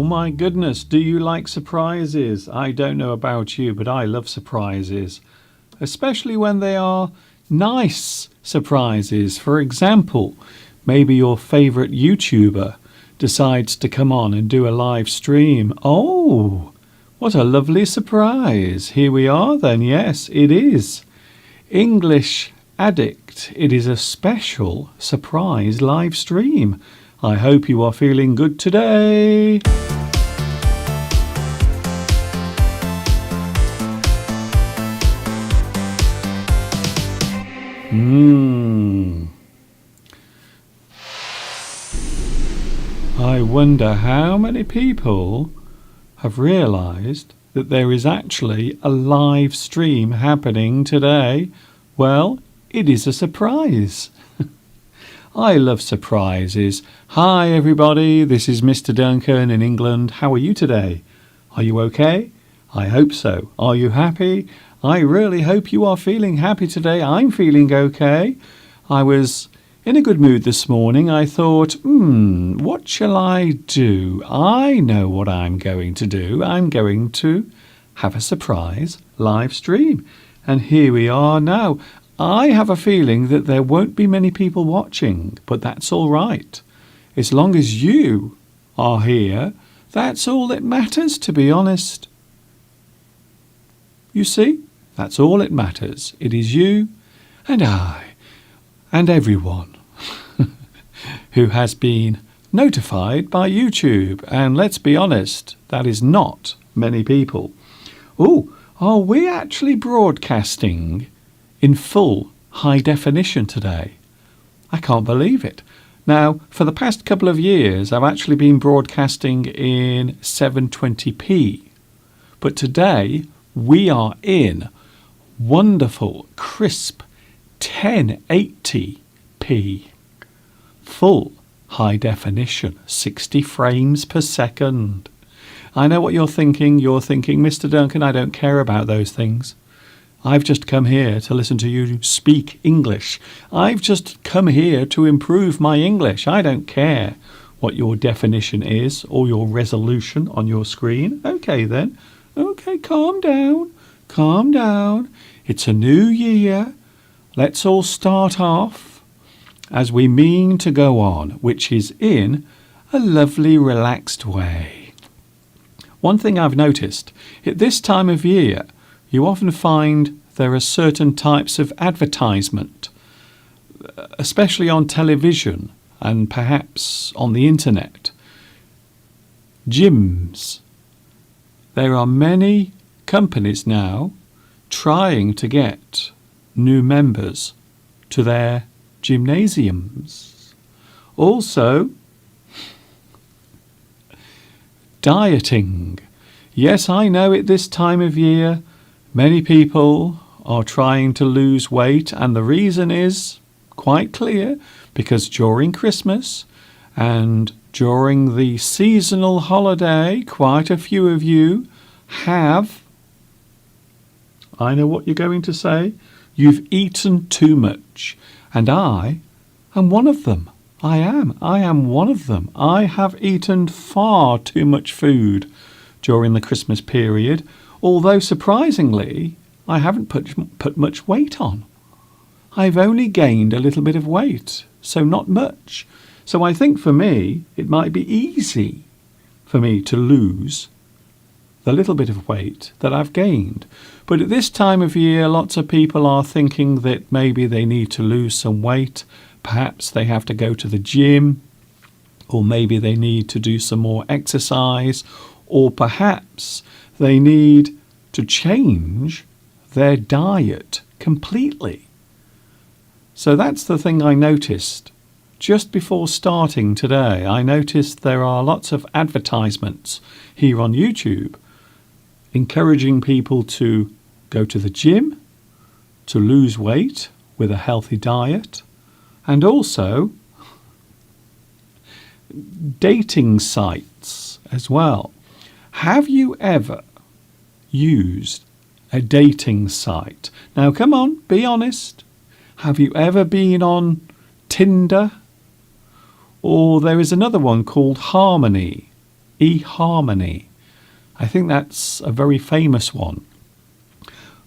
my goodness, do you like surprises? I don't know about you, but I love surprises, especially when they are nice surprises. For example, maybe your favorite YouTuber decides to come on and do a live stream. Oh, what a lovely surprise. Here we are then. Yes, it is English Addict. It is a special surprise live stream. I hope you are feeling good today. I wonder how many people have realised that there is actually a live stream happening today. Well, it is a surprise. I love surprises. Hi everybody, this is Mr. Duncan in England. How are you today? Are you okay? I hope so. Are you happy? I really hope you are feeling happy today. I'm feeling okay. I was in a good mood this morning. I thought, what shall I do? I know what I'm going to do. I'm going to have a surprise live stream. And here we are now. I have a feeling that there won't be many people watching, but that's all right. As long as you are here, that's all that matters, to be honest. You see, that's all that matters. It is you and I and everyone who has been notified by YouTube. And let's be honest, that is not many people. Oh, are we actually broadcasting in full high definition today? I can't believe it. Now, for the past couple of years, I've actually been broadcasting in 720p. But today, we are in wonderful, crisp 1080p. Full high definition, 60 frames per second. I know what you're thinking. You're thinking, Mr. Duncan, I don't care about those things. I've just come here to listen to you speak English. I've just come here to improve my English. I don't care what your definition is or your resolution on your screen. Okay then. Okay, calm down. Calm down. It's a new year. Let's all start off as we mean to go on, which is in a lovely, relaxed way. One thing I've noticed, at this time of year, you often find there are certain types of advertisement, especially on television and perhaps on the internet. Gyms. There are many companies now trying to get new members to their gymnasiums. Also, dieting. Yes, I know at this time of year, many people are trying to lose weight, and the reason is quite clear, because during Christmas and during the seasonal holiday, quite a few of you have, I know what you're going to say, you've eaten too much, and I am one of them. I am one of them. I have eaten far too much food during the Christmas period, although surprisingly, I haven't put much weight on. I've only gained a little bit of weight, so not much. So I think for me, it might be easy for me to lose the little bit of weight that I've gained. But at this time of year, lots of people are thinking that maybe they need to lose some weight. Perhaps they have to go to the gym, or maybe they need to do some more exercise, or perhaps they need to change their diet completely. So that's the thing I noticed. Just before starting today, I noticed there are lots of advertisements here on YouTube encouraging people to go to the gym, to lose weight with a healthy diet, and also dating sites as well. Have you ever used a dating site? Now, come on, be honest. Have you ever been on Tinder? Or there is another one called Harmony. eHarmony. I think that's a very famous one.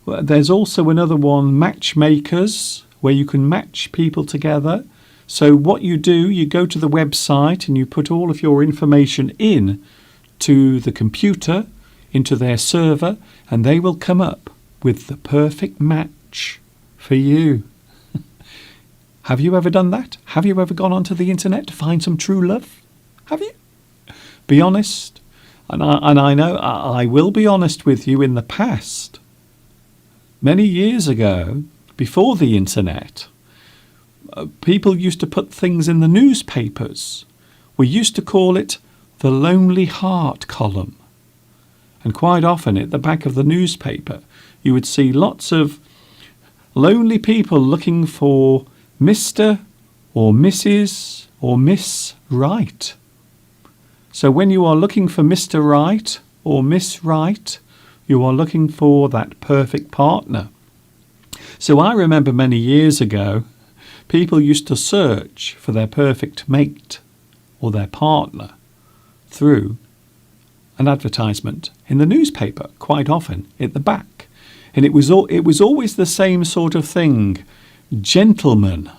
There's also another one, Matchmakers, where you can match people together. So what you do, you go to the website and you put all of your information in to the computer, into their server, and they will come up with the perfect match for you. Have you ever done that? Have you ever gone onto the internet to find some true love? Have you? Be honest. And I know I will be honest with you. In the past, many years ago, before the internet, people used to put things in the newspapers. We used to call it the Lonely Heart column. And quite often at the back of the newspaper, you would see lots of lonely people looking for Mr. or Mrs. or Miss Right. So when you are looking for Mr. Right or Miss Right, you are looking for that perfect partner. So I remember many years ago, people used to search for their perfect mate or their partner through an advertisement in the newspaper, quite often at the back. And it was always the same sort of thing. Gentlemen.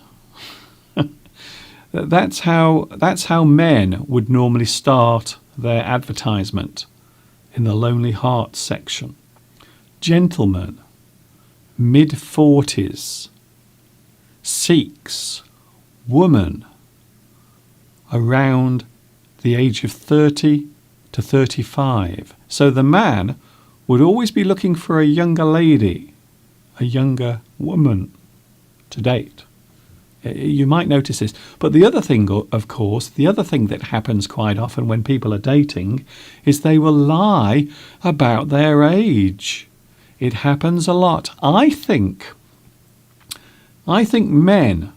That's how men would normally start their advertisement in the Lonely Hearts section. Gentlemen, mid-40s, seeks woman around the age of 30 to 35. So the man would always be looking for a younger lady, a younger woman to date. You might notice this. But the other thing, of course, the other thing that happens quite often when people are dating is they will lie about their age. It happens a lot. I think men,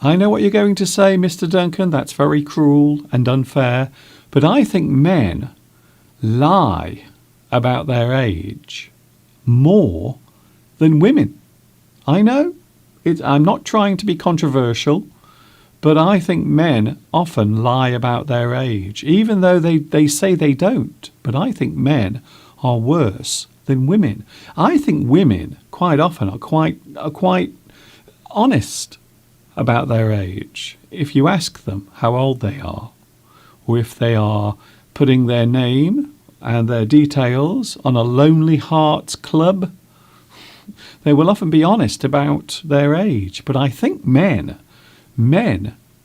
I know what you're going to say, Mr. Duncan, that's very cruel and unfair, but I think men lie about their age more than women. I know. I'm not trying to be controversial, but I think men often lie about their age, even though they say they don't. But I think men are worse than women. I think women quite often are quite honest about their age. If you ask them how old they are, or if they are putting their name and their details on a Lonely Hearts Club, they will often be honest about their age. But I think men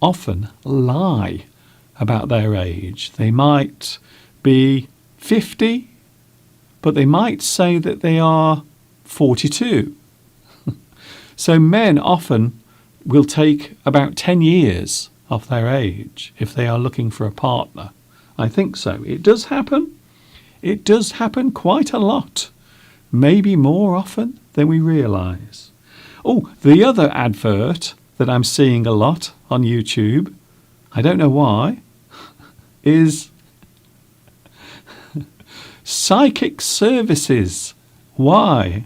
often lie about their age. They might be 50, but they might say that they are 42. So men often will take about 10 years off their age if they are looking for a partner. I think so. It does happen. It does happen quite a lot. Maybe more often than we realise. Oh, the other advert that I'm seeing a lot on YouTube, I don't know why, is psychic services. Why?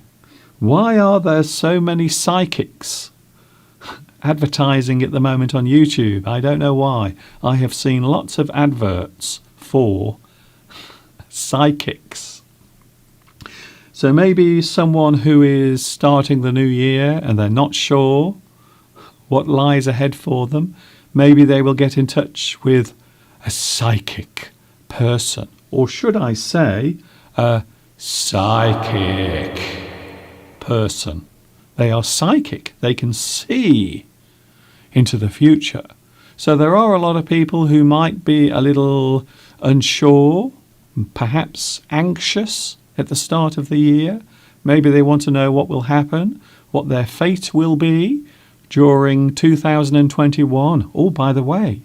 Why are there so many psychics advertising at the moment on YouTube? I don't know why. I have seen lots of adverts for psychics. So maybe someone who is starting the new year and they're not sure what lies ahead for them, maybe they will get in touch with a psychic person. Or should I say, a psychic person. They are psychic. They can see into the future. So there are a lot of people who might be a little unsure, perhaps anxious at the start of the year. Maybe they want to know what will happen, what their fate will be during 2021. Oh, by the way,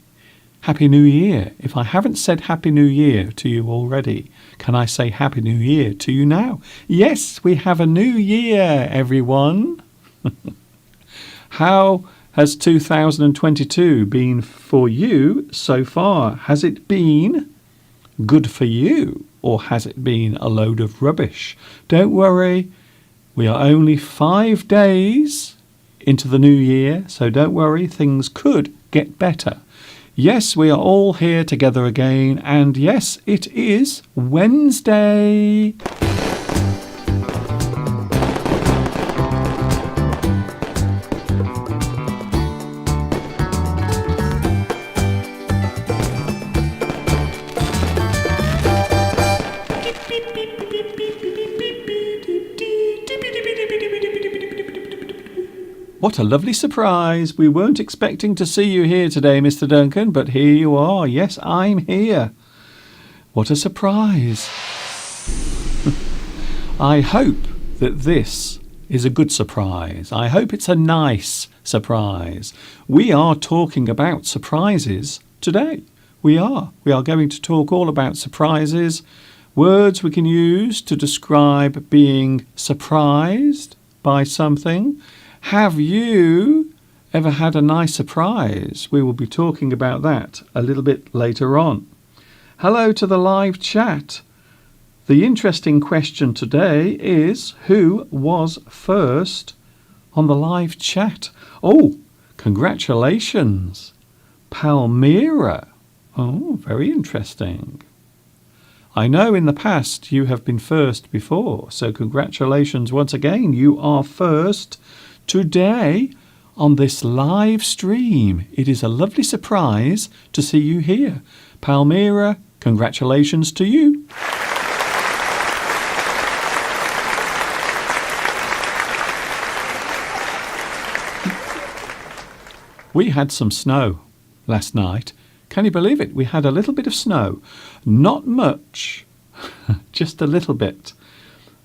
Happy New Year. If I haven't said Happy New Year to you already, can I say Happy New Year to you now? Yes, we have a new year, everyone. How has 2022 been for you so far? Has it been good for you, or has it been a load of rubbish? Don't worry, we are only 5 days into the new year, so don't worry, things could get better. Yes, we are all here together again, and yes, it is Wednesday. What a lovely surprise. We weren't expecting to see you here today, Mr. Duncan, but here you are. Yes, I'm here. What a surprise. I hope that this is a good surprise. I hope it's a nice surprise. We are talking about surprises today. We are. We are going to talk all about surprises, words we can use to describe being surprised by something. Have you ever had a nice surprise? We will be talking about that a little bit later on. Hello to the live chat. The interesting question today is, who was first on the live chat? Oh, congratulations. Palmyra. Oh, very interesting. I know in the past you have been first before, so congratulations once again. You are first today on this live stream. It is a lovely surprise to see you here. Palmyra, congratulations to you. We had some snow last night. Can you believe it? We had a little bit of snow. Not much, just a little bit.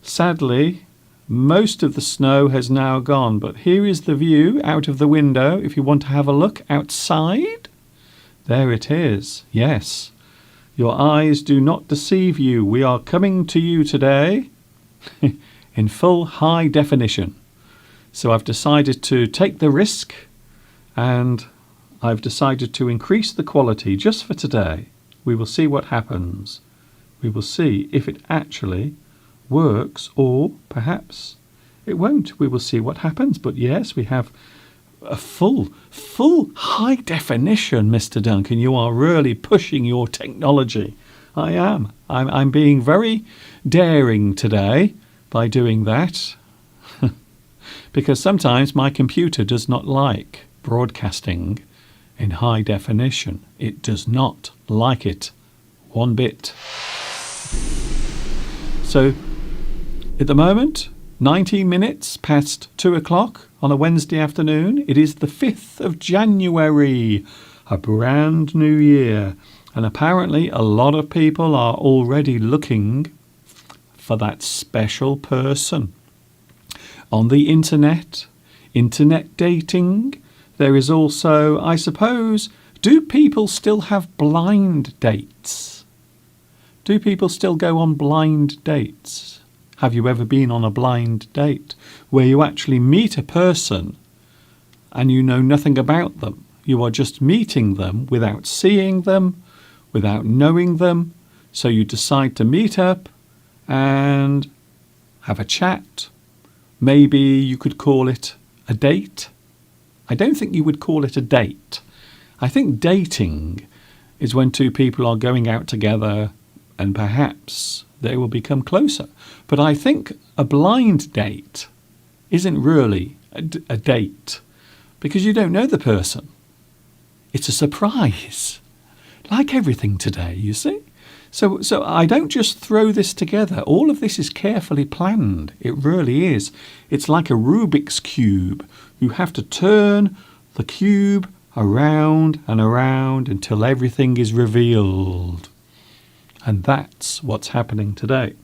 Sadly, most of the snow has now gone, but here is the view out of the window. If you want to have a look outside, there it is. Yes, your eyes do not deceive you. We are coming to you today in full high definition. So I've decided to take the risk, and I've decided to increase the quality just for today. We will see what happens. We will see if it actually works, or perhaps it won't. We will see what happens. But yes, we have a full high definition, Mr. Duncan. You are really pushing your technology. I am. I'm being very daring today by doing that because sometimes my computer does not like broadcasting in high definition. It does not like it one bit. So at the moment, 19 minutes past 2 o'clock on a Wednesday afternoon. It is the 5th of January, a brand new year. And apparently a lot of people are already looking for that special person. On the internet dating, there is also, I suppose, do people still have blind dates? Do people still go on blind dates? Have you ever been on a blind date where you actually meet a person and you know nothing about them? You are just meeting them without seeing them, without knowing them. So you decide to meet up and have a chat. Maybe you could call it a date. I don't think you would call it a date. I think dating is when two people are going out together and perhaps they will become closer. But I think a blind date isn't really a date because you don't know the person. It's a surprise, like everything today, you see. So I don't just throw this together. All of this is carefully planned. It really is. It's like a Rubik's Cube. You have to turn the cube around and around until everything is revealed. And that's what's happening today.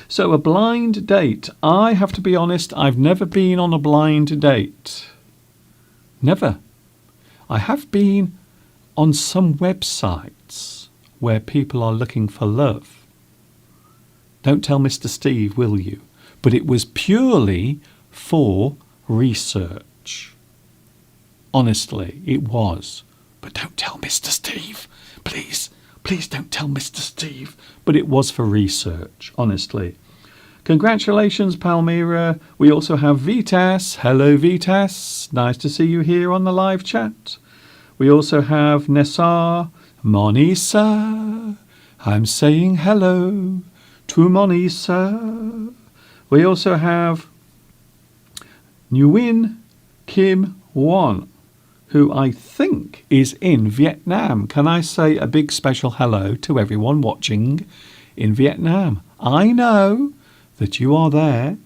So a blind date. I have to be honest, I've never been on a blind date. Never. I have been on some websites where people are looking for love. Don't tell Mr. Steve, will you? But it was purely for research. Honestly, it was. But don't tell Mr. Steve, please. Please don't tell Mr. Steve. But it was for research, honestly. Congratulations, Palmyra. We also have Vitas. Hello, Vitas. Nice to see you here on the live chat. We also have Nessar, Monisa. I'm saying hello to Monisa. We also have Nguyen Kim Won, who I think is in Vietnam. Can I say a big special hello to everyone watching in Vietnam? I know that you are there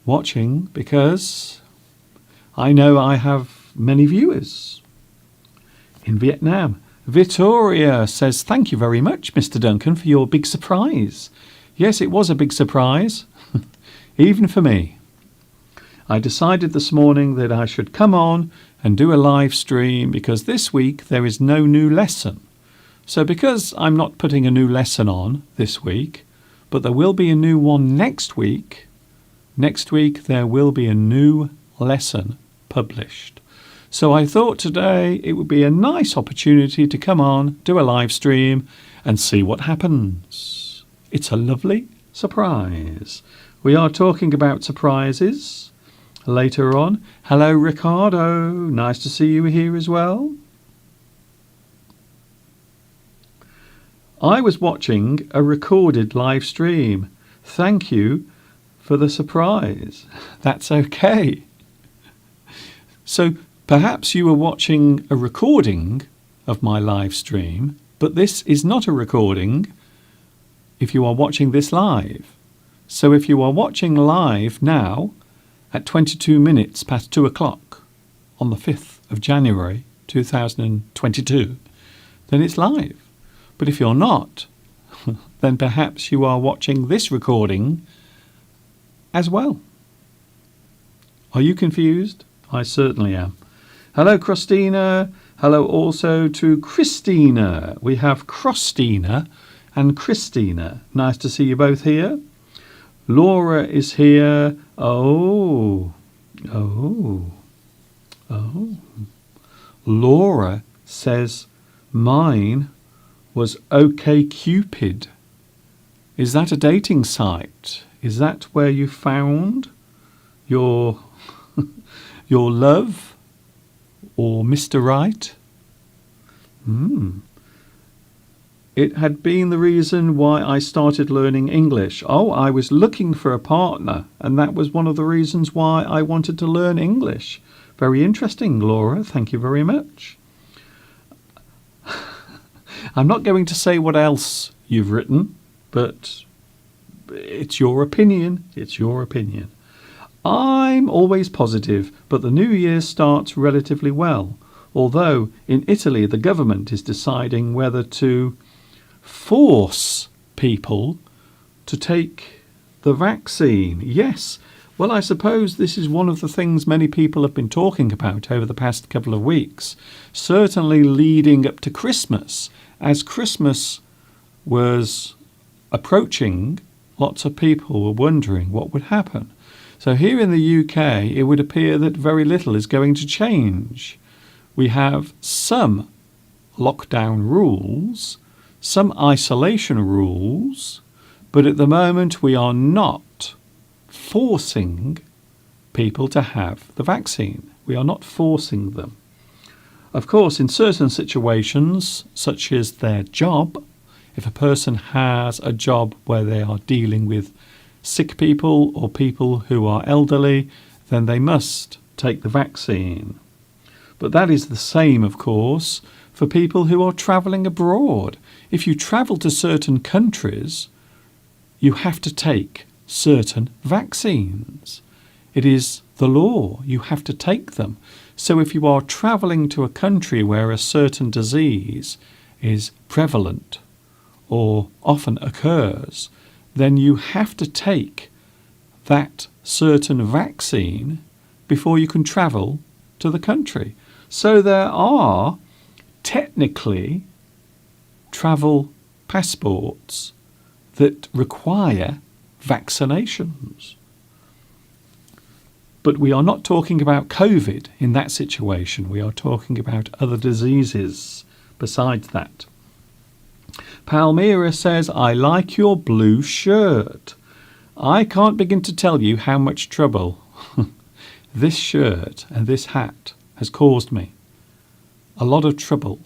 watching because I know I have many viewers in Vietnam. Victoria says, thank you very much, Mr. Duncan, for your big surprise. Yes, it was a big surprise, even for me. I decided this morning that I should come on and do a live stream because this week there is no new lesson. So because I'm not putting a new lesson on this week, but there will be a new one next week there will be a new lesson published. So I thought today it would be a nice opportunity to come on, do a live stream and see what happens. It's a lovely surprise. We are talking about surprises later on. Hello, Ricardo. Nice to see you here as well. I was watching a recorded live stream. Thank you for the surprise. That's okay. So perhaps you were watching a recording of my live stream, but this is not a recording if you are watching this live. So if you are watching live now at 22 minutes past 2 o'clock on the 5th of January 2022, then it's live. But if you're not, then perhaps you are watching this recording as well. Are you confused? I certainly am. Hello, Christina. Hello also to Christina. We have Crostina and Christina. Nice to see you both here. Laura is here. Oh. Laura says mine was OkCupid. Is that a dating site? Is that where you found your your love or Mr. Right? It had been the reason why I started learning English. Oh, I was looking for a partner, and that was one of the reasons why I wanted to learn English. Very interesting, Laura. Thank you very much. I'm not going to say what else you've written, but it's your opinion. It's your opinion. I'm always positive, but the new year starts relatively well. Although in Italy the government is deciding whether to force people to take the vaccine. Yes. Well, I suppose this is one of the things many people have been talking about over the past couple of weeks, certainly leading up to Christmas. As Christmas was approaching, lots of people were wondering what would happen. So here in the UK, it would appear that very little is going to change. We have some lockdown rules, some isolation rules, but at the moment we are not forcing people to have the vaccine. We are not forcing them. Of course, in certain situations, such as their job, if a person has a job where they are dealing with sick people or people who are elderly, then they must take the vaccine. But that is the same, of course, for people who are travelling abroad. If you travel to certain countries, you have to take certain vaccines. It is the law. You have to take them. So if you are travelling to a country where a certain disease is prevalent or often occurs, then you have to take that certain vaccine before you can travel to the country. So there are technically travel passports that require vaccinations. But we are not talking about COVID in that situation. We are talking about other diseases besides that. Palmyra says, I like your blue shirt. I can't begin to tell you how much trouble this shirt and this hat has caused me. a lot of trouble.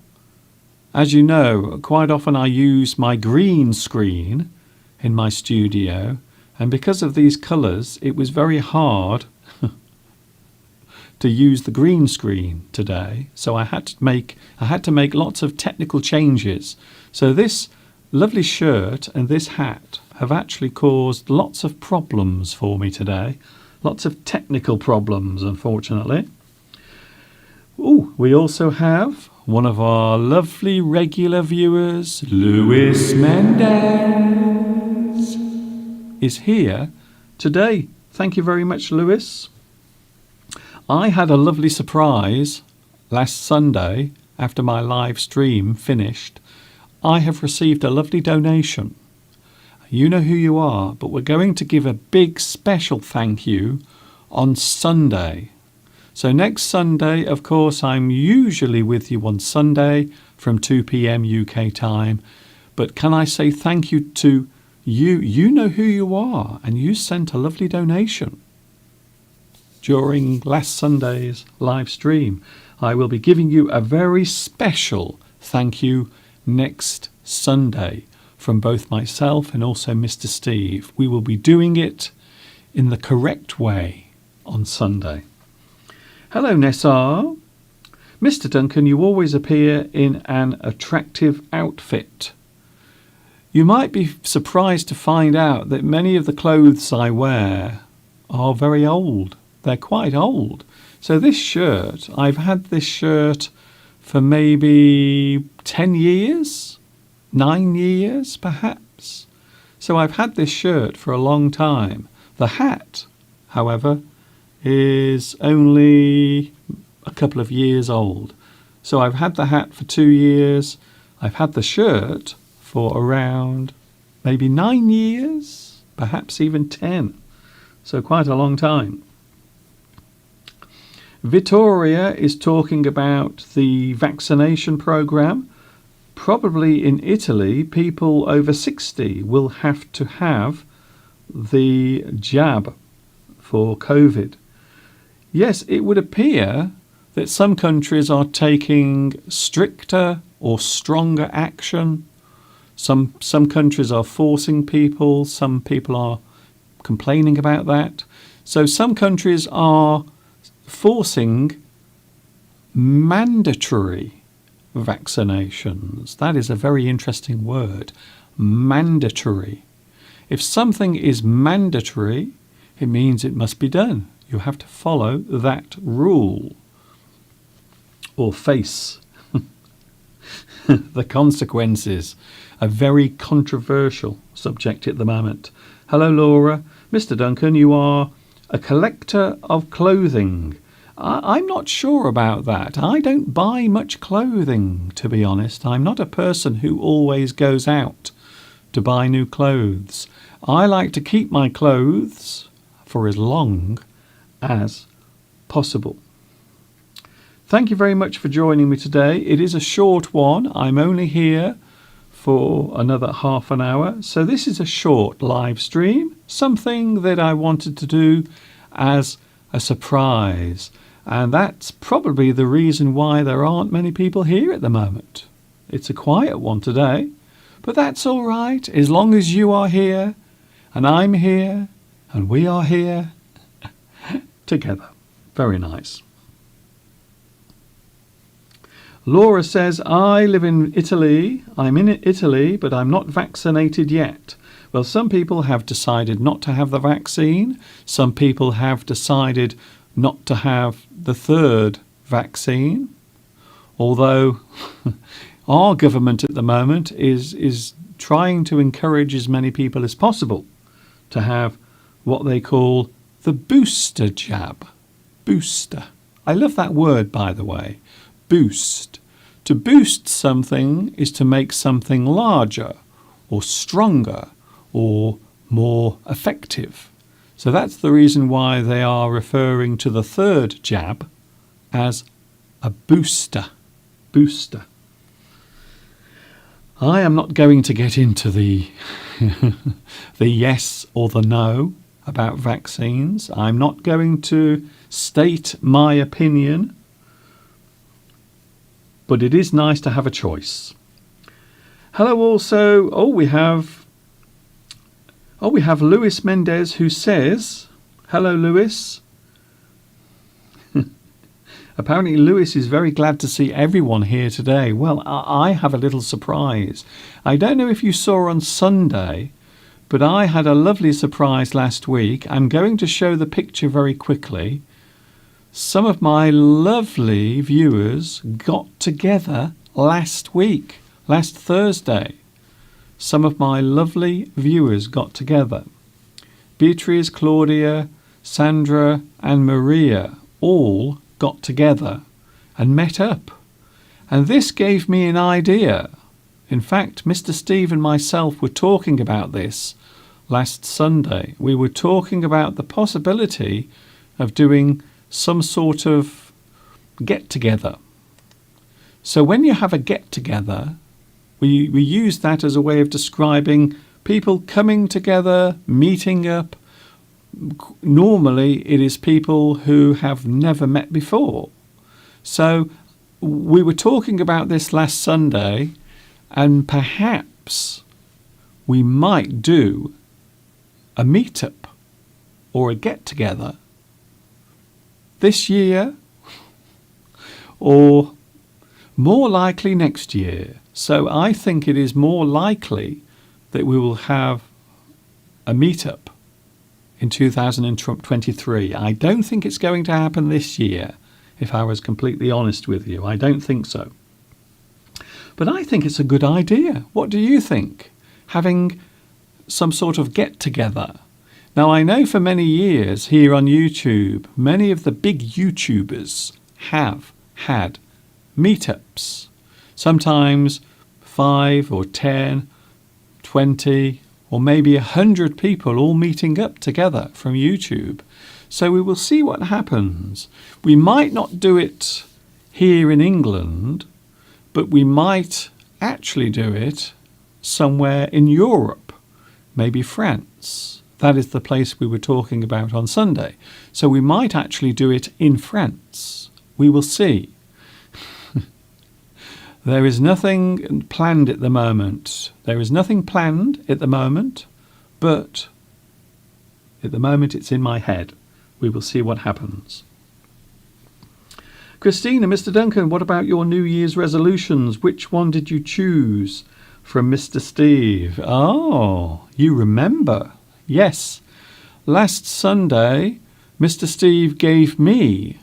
As you know, quite often I use my green screen in my studio, and because of these colours, it was very hard to use the green screen today. So I had to make lots of technical changes. So this lovely shirt and this hat have actually caused lots of problems for me today. Lots of technical problems, unfortunately. Ooh, we also have one of our lovely regular viewers, Luis Mendez, is here today. Thank you very much, Luis. I had a lovely surprise last Sunday after my live stream finished. I have received a lovely donation. You know who you are, but we're going to give a big special thank you on Sunday. So next Sunday, of course, I'm usually with you on Sunday from 2 p.m. UK time. But can I say thank you to you? You know who you are, and you sent a lovely donation during last Sunday's live stream. I will be giving you a very special thank you next Sunday from both myself and also Mr. Steve. We will be doing it in the correct way on Sunday. Hello, Nessar. Mr. Duncan, you always appear in an attractive outfit. You might be surprised to find out that many of the clothes I wear are very old. They're quite old. So this shirt, I've had this shirt for maybe 10 years, 9 years perhaps. So I've had this shirt for a long time. The hat, however, is only a couple of years old. So I've had the hat for 2 years. I've had the shirt for around maybe 9 years, perhaps even 10. So quite a long time. Vittoria is talking about the vaccination program. Probably in Italy, people over 60 will have to have the jab for COVID. Yes, it would appear that some countries are taking stricter or stronger action. Some countries are forcing people. Some people are complaining about that. So some countries are forcing mandatory vaccinations. That is a very interesting word. Mandatory. If something is mandatory, it means it must be done. You have to follow that rule or face the consequences. A very controversial subject at the moment. Hello, Laura. Mr. Duncan, you are a collector of clothing. I'm not sure about that. I don't buy much clothing, to be honest. I'm not a person who always goes out to buy new clothes. I like to keep my clothes for as long as possible. Thank you very much for joining me today. It is a short one. I'm only here for another half an hour. So this is a short live stream, something that I wanted to do as a surprise. And that's probably the reason why there aren't many people here at the moment. It's a quiet one today, but that's all right. As long as you are here and I'm here and we are here together. Very nice. Laura says, I live in Italy. I'm in Italy, but I'm not vaccinated yet. Well, some people have decided not to have the vaccine. Some people have decided not to have the third vaccine. Although our government at the moment is trying to encourage as many people as possible to have what they call the booster jab. Booster. I love that word, by the way. Boost. To boost something is to make something larger or stronger or more effective. So that's the reason why they are referring to the third jab as a booster. Booster. I am not going to get into the yes or the no about vaccines. I'm not going to state my opinion but it is nice to have a choice. Hello also. We have Luis Mendez who says, hello Luis. Apparently Lewis is very glad to see everyone here today. Well, I have a little surprise. I don't know if you saw on Sunday, but I had a lovely surprise last week. I'm going to show the picture very quickly. Some of my lovely viewers got together last week, last Thursday. Some of my lovely viewers got together. Beatrice, Claudia, Sandra and Maria all got together and met up. And this gave me an idea. In fact, Mr. Steve and myself were talking about this last Sunday. We were talking about the possibility of doing some sort of get-together. So when you have a get-together, we use that as a way of describing people coming together, meeting up. Normally it is people who have never met before. So we were talking about this last Sunday, and perhaps we might do a meetup or a get-together this year, or more likely next year. So I think it is more likely that we will have a meetup in 2023. I don't think it's going to happen this year, if I was completely honest with you. I don't think so. But I think it's a good idea. What do you think? Having some sort of get-together. Now, I know for many years here on YouTube, many of the big YouTubers have had meetups. Sometimes 5 or 10, 20, or maybe 100 people all meeting up together from YouTube. So we will see what happens. We might not do it here in England, but we might actually do it somewhere in Europe, maybe France. That is the place we were talking about on Sunday. So we might actually do it in France. We will see. There is nothing planned at the moment. There is nothing planned at the moment, but at the moment it's in my head. We will see what happens. Christina, Mr. Duncan, what about your New Year's resolutions? Which one did you choose from Mr. Steve? Oh, you remember. Yes. Last Sunday, Mr. Steve gave me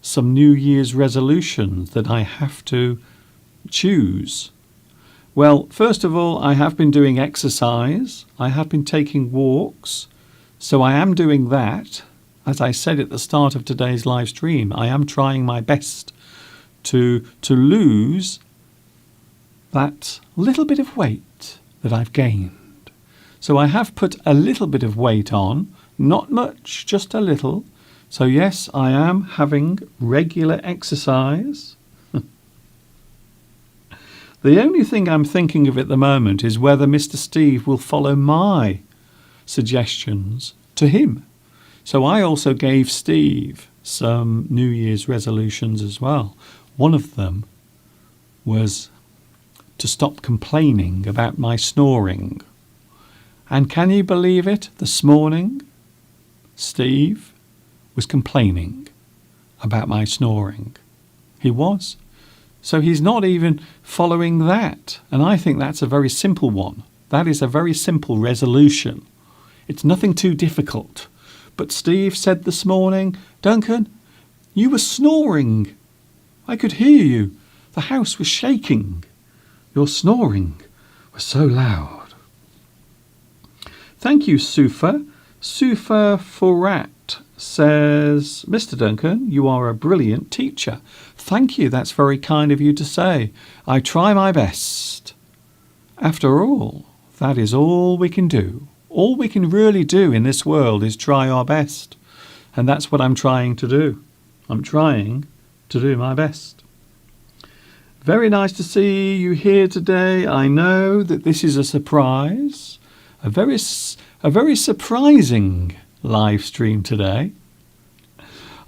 some New Year's resolutions that I have to choose. Well, first of all, I have been doing exercise. I have been taking walks. So I am doing that. As I said at the start of today's live stream, I am trying my best to lose that little bit of weight that I've gained. So I have put a little bit of weight on, not much, just a little. So yes, I am having regular exercise. The only thing I'm thinking of at the moment is whether Mr. Steve will follow my suggestions to him. So I also gave Steve some New Year's resolutions as well. One of them was to stop complaining about my snoring. And can you believe it? This morning, Steve was complaining about my snoring. He was. So he's not even following that. And I think that's a very simple one. That is a very simple resolution. It's nothing too difficult. But Steve said this morning, Duncan, you were snoring. I could hear you. The house was shaking. Your snoring was so loud. Thank you, Sufa. Sufa Forat says, Mr. Duncan, you are a brilliant teacher. Thank you. That's very kind of you to say. I try my best. After all, that is all we can do. All we can really do in this world is try our best. And that's what I'm trying to do. I'm trying to do my best. Very nice to see you here today. I know that this is a surprise. A very surprising live stream today.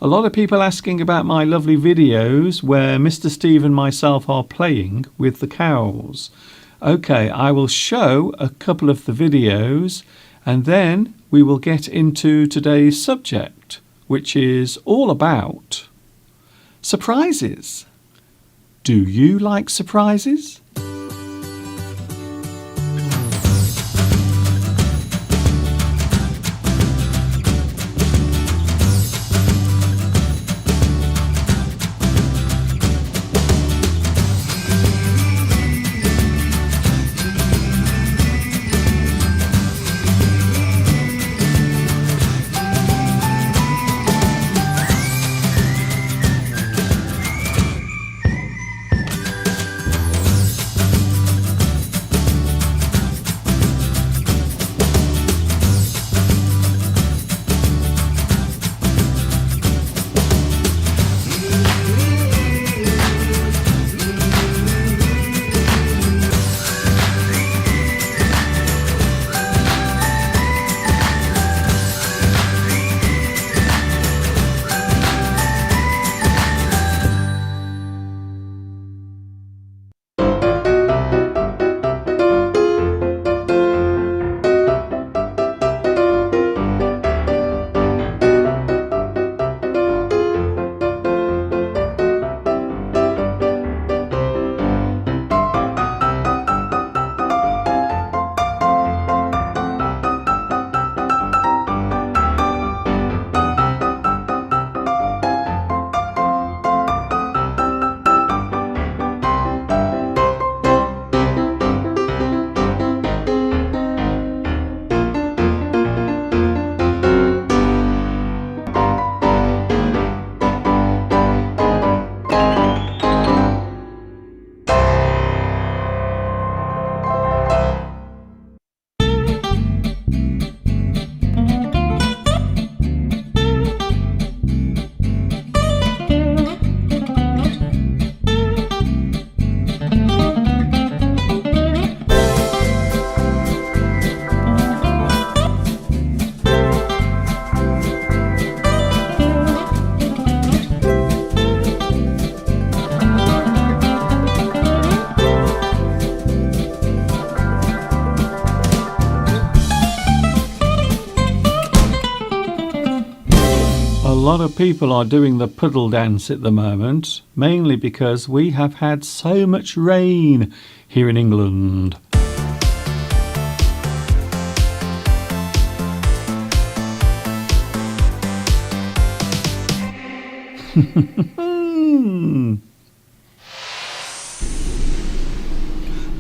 A lot of people asking about my lovely videos where Mr. Steve and myself are playing with the cows. Okay, I will show a couple of the videos and then we will get into today's subject, which is all about surprises. Do you like surprises? A lot of people are doing the puddle dance at the moment, mainly because we have had so much rain here in England.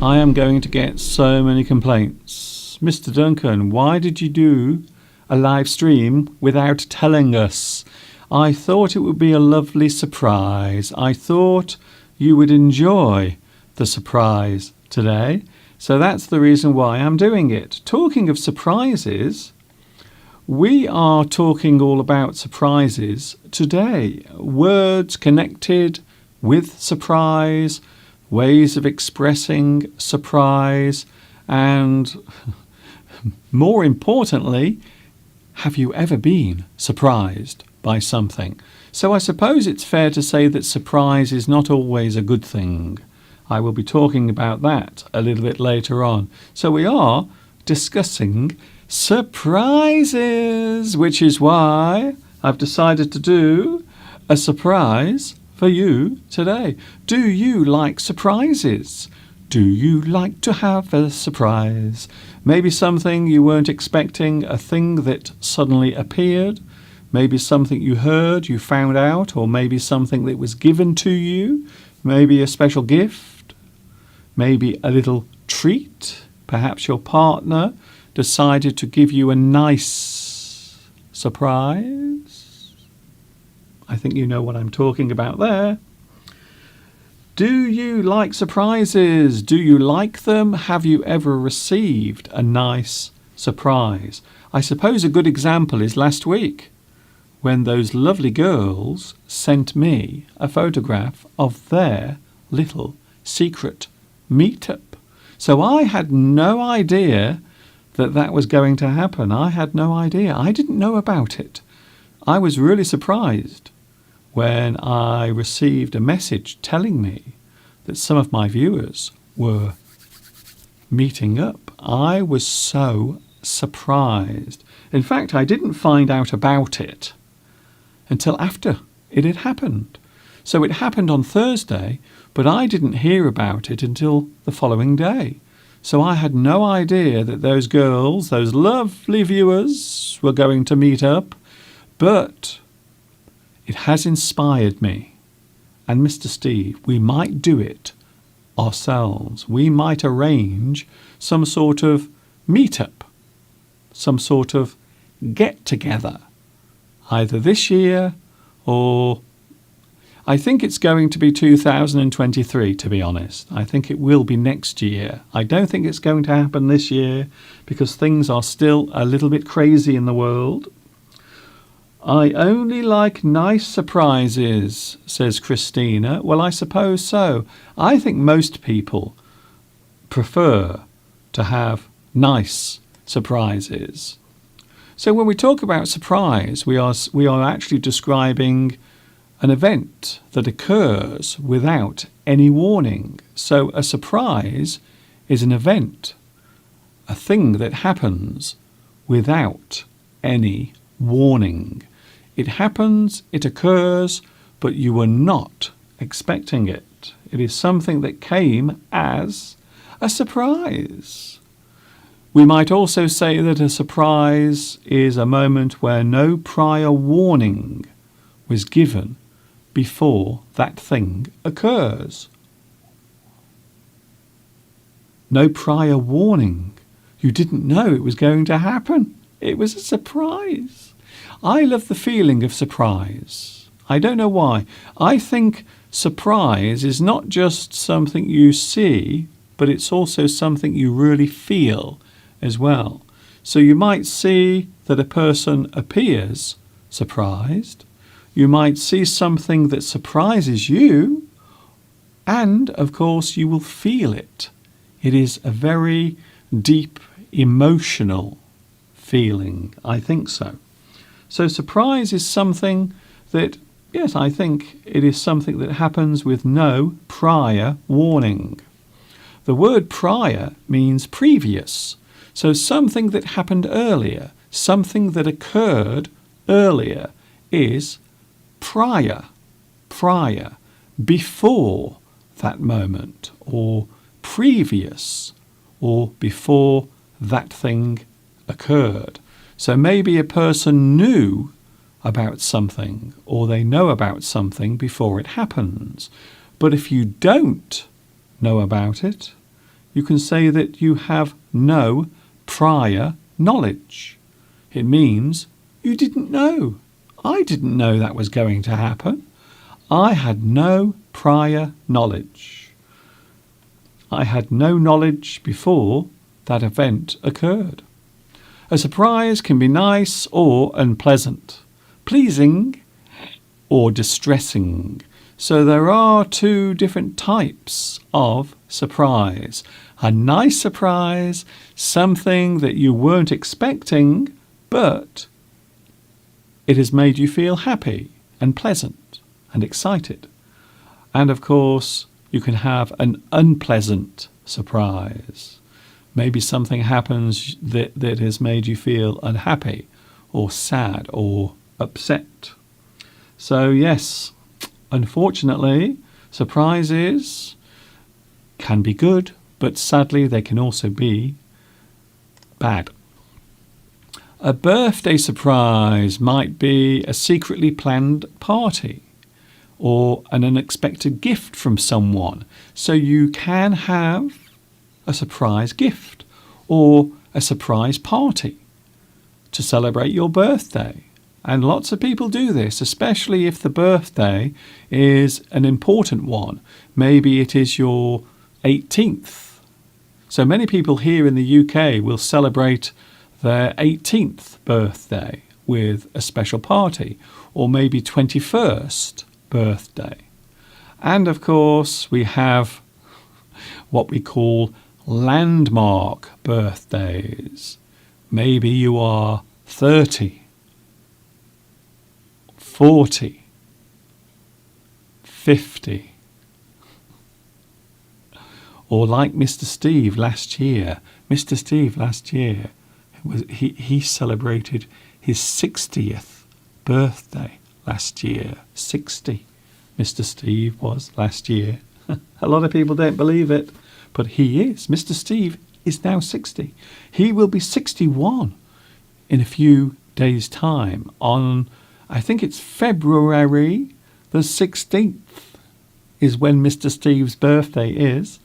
I am going to get so many complaints. Mr. Duncan, why did you do a live stream without telling us? I thought it would be a lovely surprise. I thought you would enjoy the surprise today. So that's the reason why I'm doing it. Talking of surprises, we are talking all about surprises today. Words connected with surprise, ways of expressing surprise, and more importantly, have you ever been surprised by something? So I suppose it's fair to say that surprise is not always a good thing. I will be talking about that a little bit later on. So we are discussing surprises, which is why I've decided to do a surprise for you today. Do you like surprises? Do you like to have a surprise? Maybe something you weren't expecting, a thing that suddenly appeared, maybe something you heard, you found out, or maybe something that was given to you, maybe a special gift, maybe a little treat. Perhaps your partner decided to give you a nice surprise. I think you know what I'm talking about there. Do you like surprises? Do you like them? Have you ever received a nice surprise? I suppose a good example is last week when those lovely girls sent me a photograph of their little secret meetup. So I had no idea that that was going to happen. I had no idea. I didn't know about it. I was really surprised when I received a message telling me that some of my viewers were meeting up. I was so surprised. In fact, I didn't find out about it until after it had happened. So it happened on Thursday, but I didn't hear about it until the following day. So I had no idea that those girls, those lovely viewers, were going to meet up. But it has inspired me. And Mr. Steve, we might do it ourselves. We might arrange some sort of meet-up, some sort of get-together, either this year or I think it's going to be 2023, to be honest. I think it will be next year. I don't think it's going to happen this year because things are still a little bit crazy in the world. I only like nice surprises, says Christina. Well, I suppose so. I think most people prefer to have nice surprises. So when we talk about surprise, we are actually describing an event that occurs without any warning. So a surprise is an event, a thing that happens without any warning. It happens, it occurs, but you were not expecting it. It is something that came as a surprise. We might also say that a surprise is a moment where no prior warning was given before that thing occurs. No prior warning. You didn't know it was going to happen. It was a surprise. I love the feeling of surprise. I don't know why. I think surprise is not just something you see, but it's also something you really feel as well. So you might see that a person appears surprised. You might see something that surprises you, and of course you will feel it. It is a very deep emotional feeling. I think so. So surprise is something that, yes, I think it is something that happens with no prior warning. The word prior means previous. So something that happened earlier, something that occurred earlier is prior, before that moment, or previous, or before that thing occurred. So maybe a person knew about something, or they know about something before it happens. But if you don't know about it, you can say that you have no prior knowledge. It means you didn't know. I didn't know that was going to happen. I had no prior knowledge. I had no knowledge before that event occurred. A surprise can be nice or unpleasant, pleasing or distressing. So there are two different types of surprise. A nice surprise, something that you weren't expecting, but it has made you feel happy and pleasant and excited. And of course, you can have an unpleasant surprise. Maybe something happens that has made you feel unhappy or sad or upset. So yes, unfortunately, surprises can be good, but sadly they can also be bad. A birthday surprise might be a secretly planned party or an unexpected gift from someone. So you can have a surprise gift or a surprise party to celebrate your birthday. And lots of people do this, especially if the birthday is an important one. Maybe it is your 18th. So many people here in the UK will celebrate their 18th birthday with a special party, or maybe 21st birthday. And of course, we have what we call landmark birthdays. Maybe you are 30 40, 50. Or like Mr. Steve last year. Mr. Steve last year, he celebrated his 60th birthday last year. 60, Mr. Steve was last year. A lot of people don't believe it, but he is. Mr. Steve is now 60. He will be 61 in a few days' time on, I think it's February the 16th is when Mr. Steve's birthday is.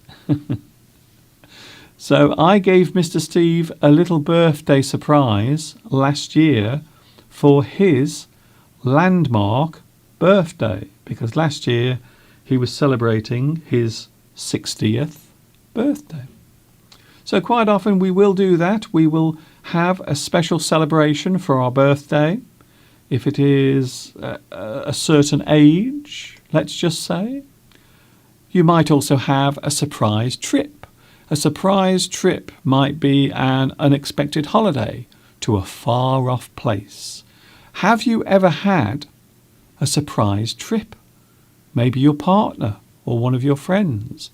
So I gave Mr. Steve a little birthday surprise last year for his landmark birthday, because last year he was celebrating his 60th birthday. So quite often we will do that. We will have a special celebration for our birthday. If it is a certain age, let's just say. You might also have a surprise trip. A surprise trip might be an unexpected holiday to a far-off place. Have you ever had a surprise trip? Maybe your partner or one of your friends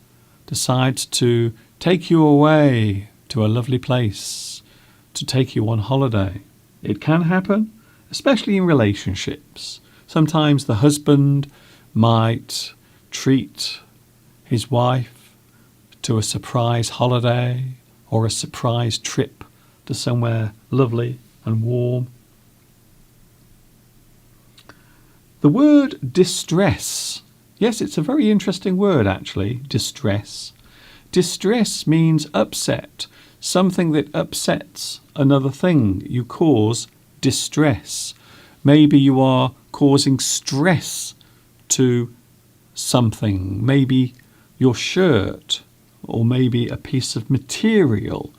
decides to take you away to a lovely place, to take you on holiday. It can happen, especially in relationships. Sometimes the husband might treat his wife to a surprise holiday or a surprise trip to somewhere lovely and warm. The word distress. Yes, it's a very interesting word actually, distress. Distress means upset, something that upsets another thing. You cause distress. Maybe you are causing stress to something. Maybe your shirt, or maybe a piece of material.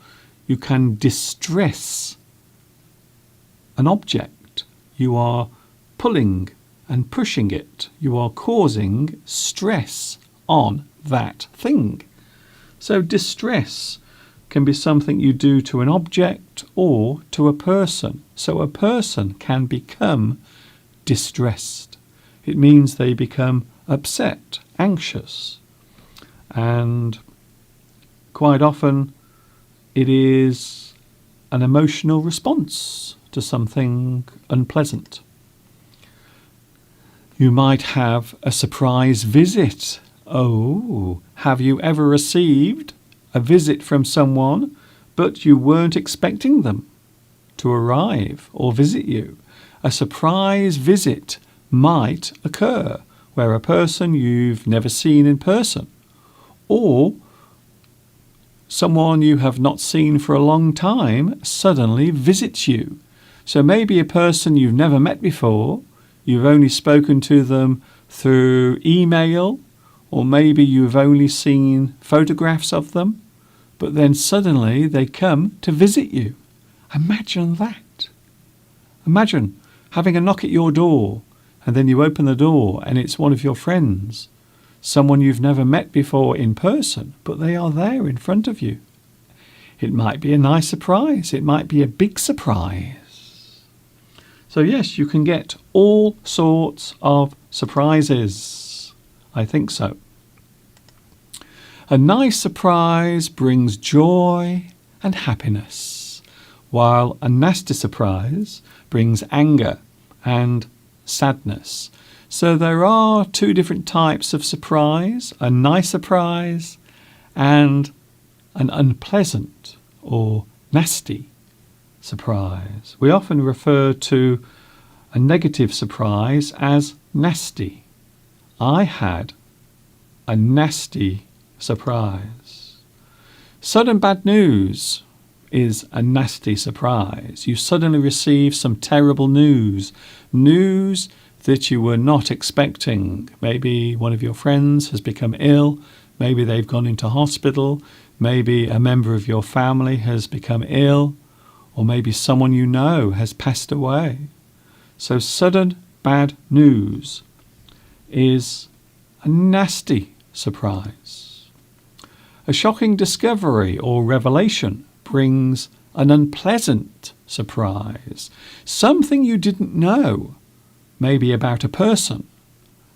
You can distress an object. You are pulling and pushing it. You are causing stress on that thing. So distress can be something you do to an object or to a person. So a person can become distressed. It means they become upset, anxious, and quite often it is an emotional response to something unpleasant. You might have a surprise visit. Oh, have you ever received a visit from someone but you weren't expecting them to arrive or visit you? A surprise visit might occur where a person you've never seen in person, or someone you have not seen for a long time suddenly visits you. So maybe a person you've never met before, you've only spoken to them through email, or maybe you've only seen photographs of them, but then suddenly they come to visit you. Imagine that. Imagine having a knock at your door, and then you open the door and it's one of your friends, someone you've never met before in person, but they are there in front of you. It might be a nice surprise. It might be a big surprise. So yes, you can get all sorts of surprises. I think so. A nice surprise brings joy and happiness, while a nasty surprise brings anger and sadness. So there are two different types of surprise, a nice surprise and an unpleasant or nasty surprise. We often refer to a negative surprise as nasty. I had a nasty surprise. Sudden bad news is a nasty surprise. You suddenly receive some terrible news that you were not expecting. Maybe one of your friends has become ill, maybe they've gone into hospital, maybe a member of your family has become ill, or maybe someone you know has passed away. So sudden bad news is a nasty surprise. A shocking discovery or revelation brings an unpleasant surprise. Something you didn't know maybe about a person,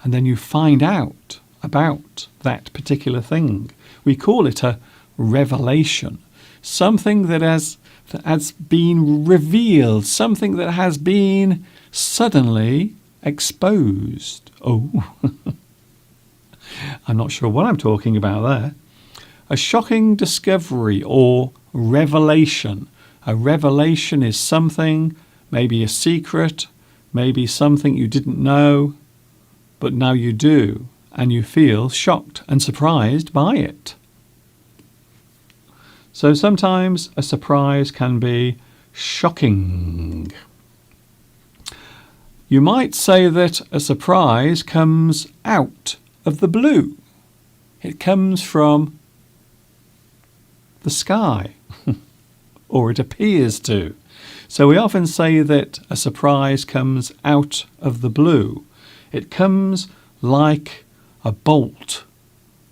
and then you find out about that particular thing. We call it a revelation, something that has been revealed, something that has been suddenly exposed. Oh, I'm not sure what I'm talking about there. A shocking discovery or revelation. A revelation is something, maybe a secret, maybe something you didn't know, but now you do, and you feel shocked and surprised by it. So sometimes a surprise can be shocking. You might say that a surprise comes out of the blue. It comes from the sky, or it appears to. So we often say that a surprise comes out of the blue. It comes like a bolt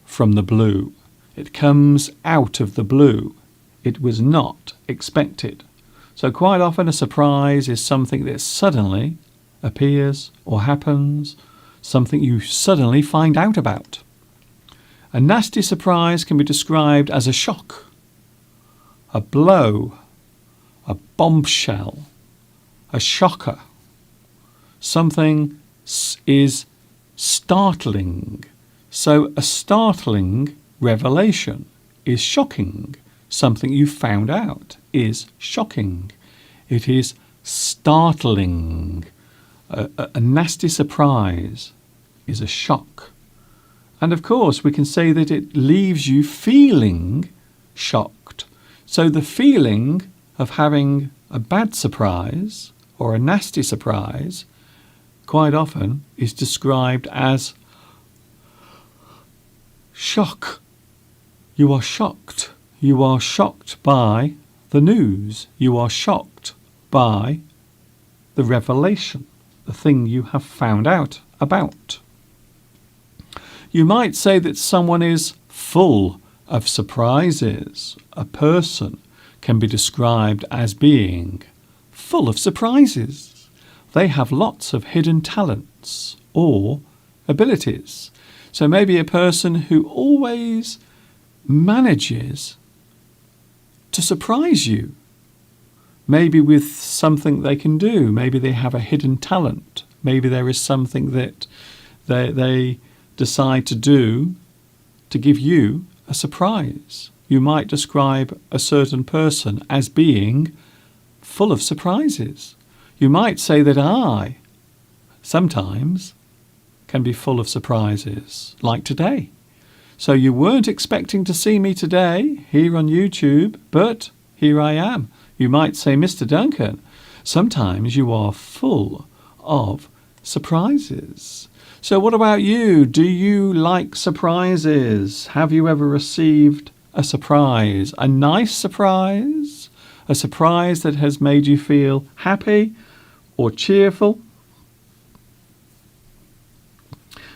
from the blue. It comes out of the blue. It was not expected. So quite often a surprise is something that suddenly appears or happens, something you suddenly find out about. A nasty surprise can be described as a shock, a blow, a bombshell, a shocker. Something is startling. So a startling revelation is shocking. Something you found out is shocking. It is startling. A nasty surprise is a shock. And of course, we can say that it leaves you feeling shocked. So the feeling of having a bad surprise or a nasty surprise quite often is described as shock. You are shocked. You are shocked by the news. You are shocked by the revelation, the thing you have found out about. You might say that someone is full of surprises. A person can be described as being full of surprises. They have lots of hidden talents or abilities. So maybe a person who always manages to surprise you, maybe with something they can do. Maybe they have a hidden talent. Maybe there is something that they decide to do to give you a surprise. You might describe a certain person as being full of surprises. You might say that I sometimes can be full of surprises, like today. So you weren't expecting to see me today here on YouTube, but here I am. You might say, Mr. Duncan, sometimes you are full of surprises. So what about you? Do you like surprises? Have you ever received a surprise? A nice surprise? A surprise that has made you feel happy or cheerful?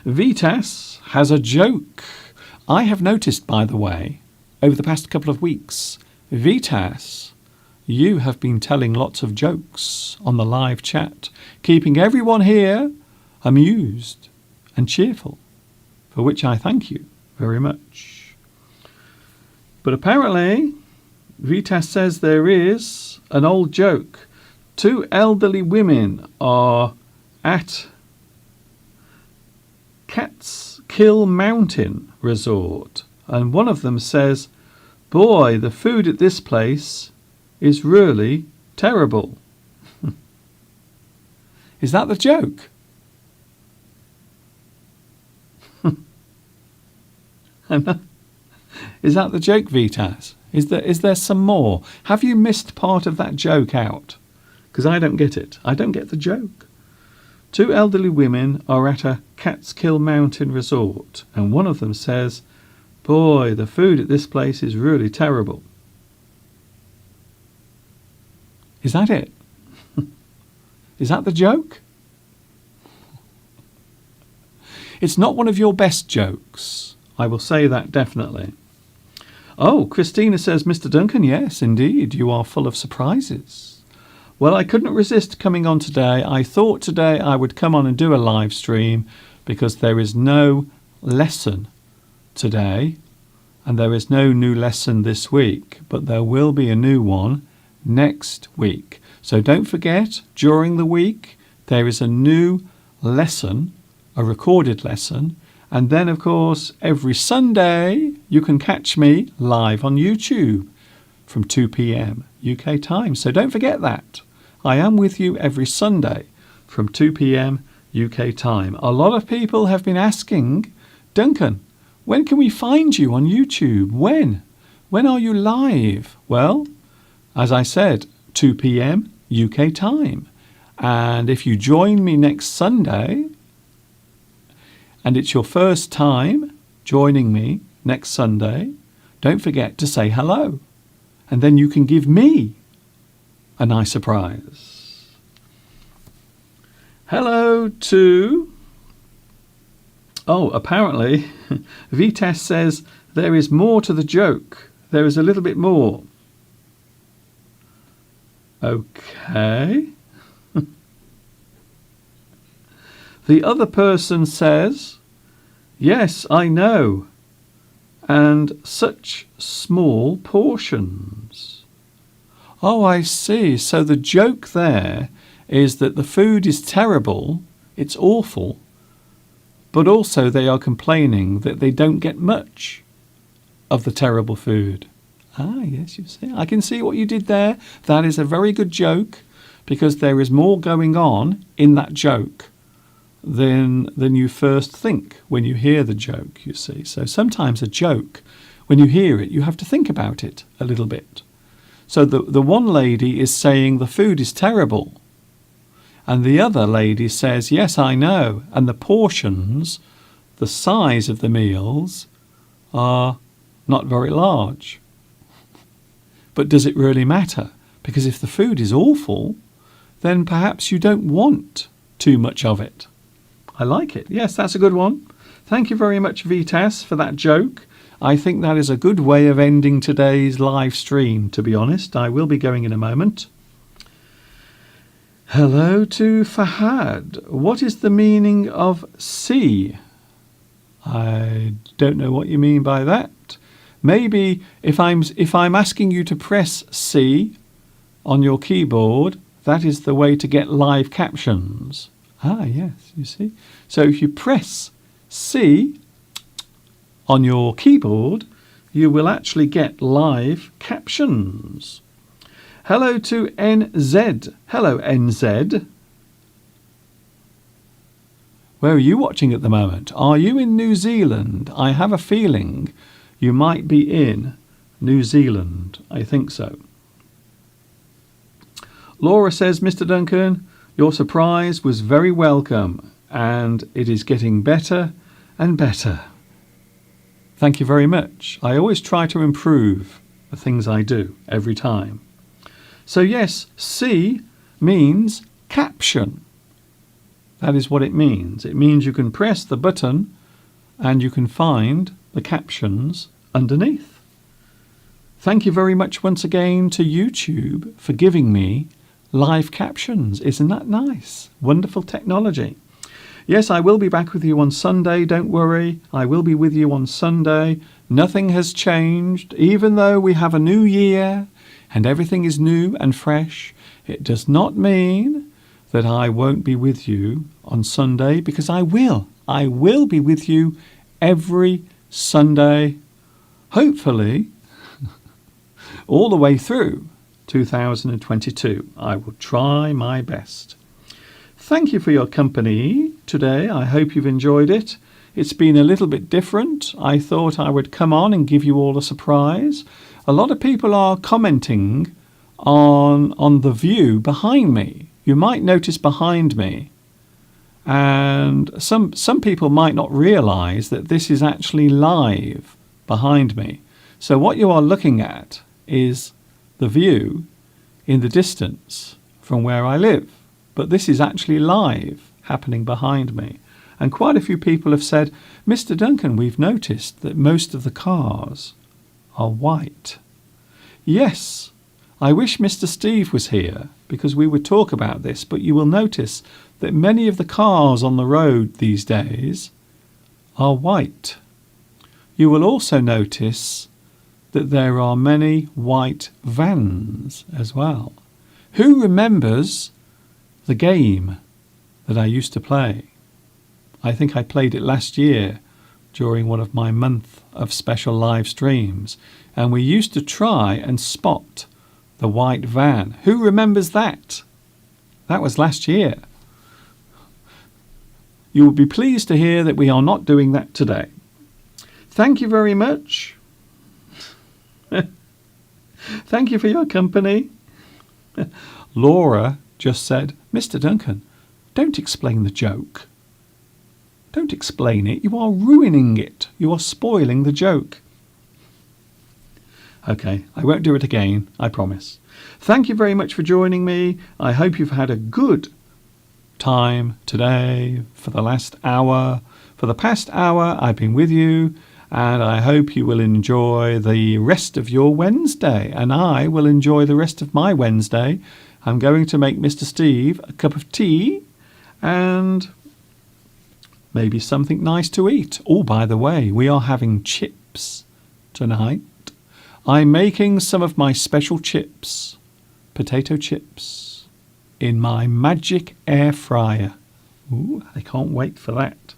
Vitas has a joke. I have noticed, by the way, over the past couple of weeks, Vitas, you have been telling lots of jokes on the live chat, keeping everyone here amused and cheerful, for which I thank you very much. But apparently, Vitas says there is an old joke. Two elderly women are at Catskill Mountain Resort, and one of them says, "Boy, the food at this place is really terrible." Is that the joke? Is that the joke, Vitas? Is there some more? Have you missed part of that joke out? Because I don't get it. I don't get the joke. Two elderly women are at a Catskill Mountain Resort, and one of them says, "Boy, the food at this place is really terrible." Is that it? Is that the joke? It's not one of your best jokes. I will say that definitely. Oh, Christina says, Mr. Duncan, yes, indeed, you are full of surprises. Well, I couldn't resist coming on today. I thought today I would come on and do a live stream because there is no lesson today and there is no new lesson this week, but there will be a new one next week. So don't forget, during the week, there is a new lesson, a recorded lesson. And then, of course, every Sunday, you can catch me live on YouTube from 2 p.m. UK time. So don't forget that. I am with you every Sunday from 2 p.m. UK time. A lot of people have been asking, Duncan, when can we find you on YouTube? When? When are you live? Well, as I said, 2 p.m. UK time. And if you join me next Sunday, and it's your first time joining me next Sunday, don't forget to say hello. And then you can give me a nice surprise. Hello to... Oh, apparently, Vitas says there is more to the joke. There is a little bit more. Okay. The other person says, yes, I know. And such small portions. Oh, I see. So the joke there is that the food is terrible, it's awful, but also they are complaining that they don't get much of the terrible food. Ah, yes, you see. I can see what you did there. That is a very good joke because there is more going on in that joke than you first think when you hear the joke, you see. So sometimes a joke, when you hear it, you have to think about it a little bit. So the one lady is saying the food is terrible. And the other lady says, yes, I know. And the portions, the size of the meals are not very large. But does it really matter? Because if the food is awful, then perhaps you don't want too much of it. I like it. Yes, that's a good one. Thank you very much, Vitas, for that joke. I think that is a good way of ending today's live stream, to be honest. I will be going in a moment. Hello to Fahad. What is the meaning of C? I don't know what you mean by that. Maybe if I'm asking you to press C on your keyboard, that is the way to get live captions. Ah, yes, you see. So if you press C on your keyboard, you will actually get live captions. Hello to NZ. Hello, NZ. Where are you watching at the moment? Are you in New Zealand? I have a feeling you might be in New Zealand. I think so. Laura says, Mr. Duncan, your surprise was very welcome and it is getting better and better. Thank you very much. I always try to improve the things I do every time. So yes, C means caption. That is what it means. It means you can press the button and you can find the captions underneath. Thank you very much once again to YouTube for giving me live captions. Isn't that nice? Wonderful technology. Yes, I will be back with you on Sunday. Don't worry. I will be with you on Sunday. Nothing has changed. Even though we have a new year and everything is new and fresh, it does not mean that I won't be with you on Sunday, because I will. I will be with you every Sunday, hopefully, all the way through 2022. I will try my best. Thank you for your company today. I hope you've enjoyed it. It's been a little bit different. I thought I would come on and give you all a surprise. A lot of people are commenting on the view behind me. You might notice behind me, and some people might not realize that this is actually live behind me. So what you are looking at is the view in the distance from where I live. But this is actually live happening behind me. And quite a few people have said, Mr. Duncan, we've noticed that most of the cars are white. Yes, I wish Mr. Steve was here because we would talk about this, but you will notice that many of the cars on the road these days are white. You will also notice that there are many white vans as well. Who remembers the game that I used to play? I think I played it last year during one of my month of special live streams, and we used to try and spot the white van. Who remembers that? That was last year. You will be pleased to hear that we are not doing that today. Thank you very much. Thank you for your company. Laura just said, Mr. Duncan, don't explain the joke. Don't explain it. You are ruining it. You are spoiling the joke. Okay, I won't do it again, I promise. Thank you very much for joining me. I hope you've had a good time today for the last hour. For the past hour, I've been with you, and I hope you will enjoy the rest of your Wednesday, and I will enjoy the rest of my Wednesday. I'm going to make Mr. Steve a cup of tea and maybe something nice to eat. Oh, by the way, we are having chips tonight. I'm making some of my special chips, potato chips, in my magic air fryer. Ooh, I can't wait for that.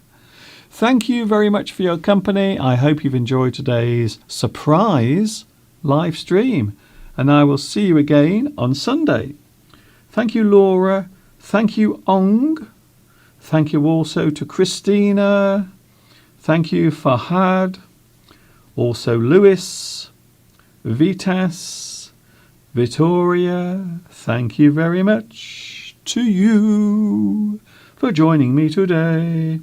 Thank you very much for your company. I hope you've enjoyed today's surprise live stream, and I will see you again on Sunday. Thank you, Laura. Thank you, Ong. Thank you also to Christina. Thank you, Fahad. Also, Lewis, Vitas, Vittoria. Thank you very much to you for joining me today.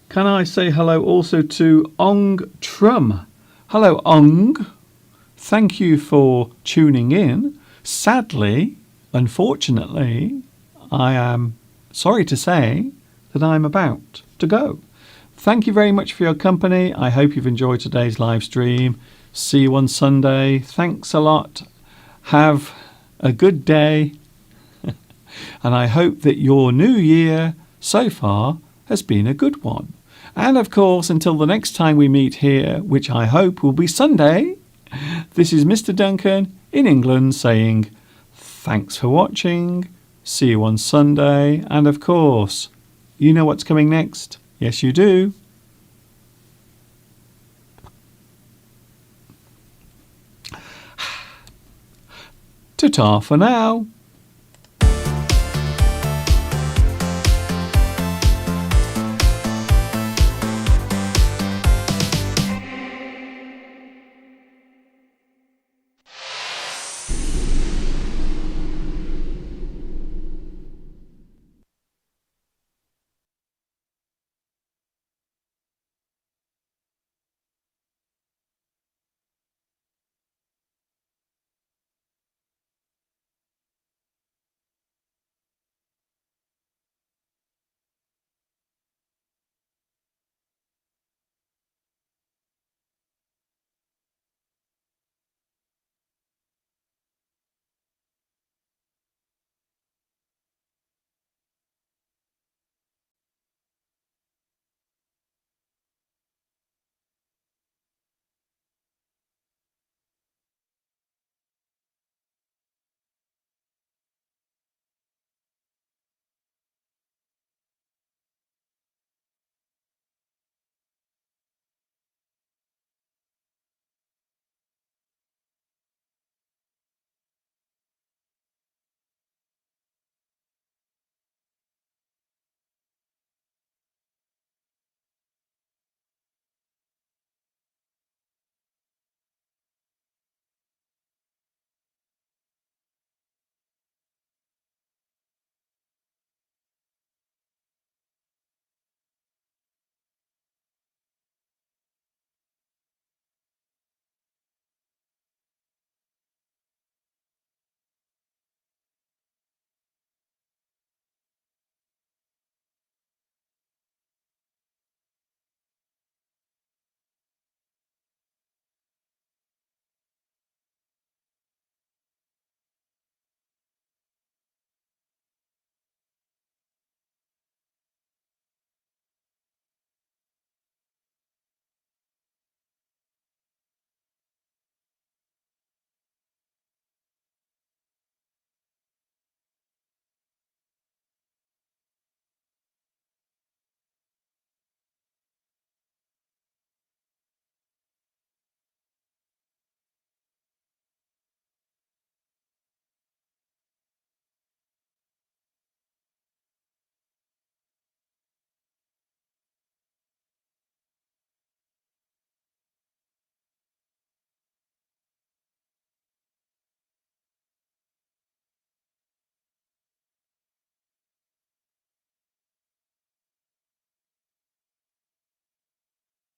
Can I say hello also to Ong Trum? Hello, Ong. Thank you for tuning in. Sadly, unfortunately, I am sorry to say that I'm about to go. Thank you very much for your company. I hope you've enjoyed today's live stream. See you on Sunday. Thanks a lot. Have a good day. And I hope that your new year so far has been a good one. And of course, until the next time we meet here, which I hope will be Sunday, this is Mr. Duncan in England saying thanks for watching. See you on Sunday. And of course, you know what's coming next. Yes, you do. Ta-ta for now.